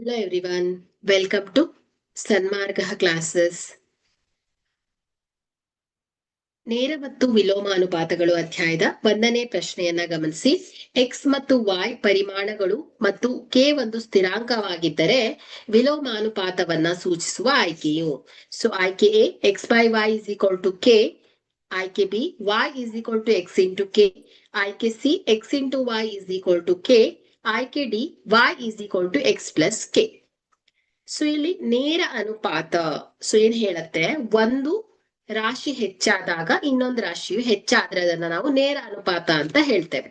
Hello everyone, welcome to Sanmarga classes. ನೇರ ಮತ್ತು ವಿಲೋಮಾನುಪಾತಗಳು ಅಧ್ಯಾಯದ 1ನೇ ಪ್ರಶ್ನೆಯನ್ನ ಗಮನಿಸಿ. x ಮತ್ತು y ಪರಿಮಾಣಗಳು ಮತ್ತು k ಒಂದು ಸ್ಥಿರಾಂಕವಾಗಿದ್ದರೆ ವಿಲೋಮಾನುಪಾತವನ್ನ ಸೂಚಿಸುವ ಆಯ್ಕೆಯು. ಸೊ ಆಯ್ಕೆ A x by y is equal to k, ಆಯ್ಕೆ B y is equal to x into k, ಆಯ್ಕೆ C x into y is equal to k, ಆಯ್ಕೆ D y is equal to x plus k. So ಇಲ್ಲಿ ನೇರ ಅನುಪಾತ ಏನ್ ಹೇಳುತ್ತೆ, ಒಂದು ರಾಶಿ ಹೆಚ್ಚಾದಾಗ ಇನ್ನೊಂದು ರಾಶಿಯು ಹೆಚ್ಚಾದ್ರೆ ಅದನ್ನ ನಾವು ನೇರ ಅನುಪಾತ ಅಂತ ಹೇಳ್ತೇವೆ.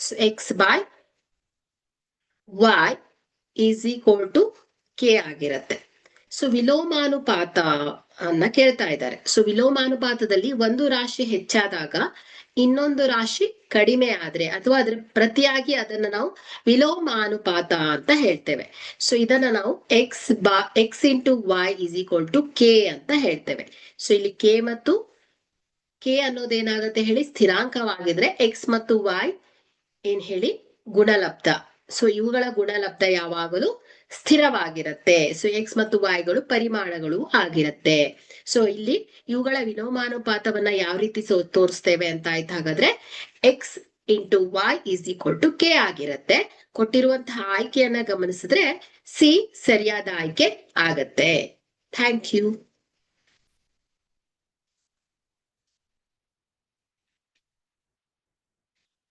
So x by y is equal to k ಆಗಿರತ್ತೆ. ಸೊ ವಿಲೋಮಾನುಪಾತ ಅನ್ನ ಕೇಳ್ತಾ ಇದ್ದಾರೆ. ಸೊ ವಿಲೋಮಾನುಪಾತದಲ್ಲಿ ಒಂದು ರಾಶಿ ಹೆಚ್ಚಾದಾಗ ಇನ್ನೊಂದು ರಾಶಿ ಕಡಿಮೆ ಆದ್ರೆ ಅಥವಾ ಅದ್ರ ಪ್ರತಿಯಾಗಿ ಅದನ್ನ ನಾವು ವಿಲೋಮಾನುಪಾತ ಅಂತ ಹೇಳ್ತೇವೆ. ಸೊ ಇದನ್ನ ನಾವು x into y is equal to k ಅಂತ ಹೇಳ್ತೇವೆ. ಸೊ ಇಲ್ಲಿ ಕೆ ಮತ್ತು ಕೆ ಅನ್ನೋದೇನಾಗುತ್ತೆ ಹೇಳಿ, ಸ್ಥಿರಾಂಕವಾಗಿದ್ರೆ ಎಕ್ಸ್ ಮತ್ತು ವೈ ಏನ್ ಹೇಳಿ ಗುಣಲಬ್ಧ. ಸೊ ಇವುಗಳ ಗುಣಲಬ್ಧ ಯಾವಾಗಲೂ ಸ್ಥಿರವಾಗಿರುತ್ತೆ. ಸೊ ಎಕ್ಸ್ ಮತ್ತು ವೈಗಳು ಪರಿಮಾಣಗಳು ಆಗಿರುತ್ತೆ. ಸೊ ಇಲ್ಲಿ ಇವುಗಳ ವಿಲೋಮಾನುಪಾತವನ್ನ ಯಾವ ರೀತಿ ತೋರಿಸ್ತೇವೆ ಅಂತ ಆಯ್ತು. ಹಾಗಾದ್ರೆ x into y is equal to k ಆಗಿರುತ್ತೆ. ಕೊಟ್ಟಿರುವಂತಹ ಆಯ್ಕೆಯನ್ನ ಗಮನಿಸಿದ್ರೆ ಸಿ ಸರಿಯಾದ ಆಯ್ಕೆ ಆಗತ್ತೆ. Thank you.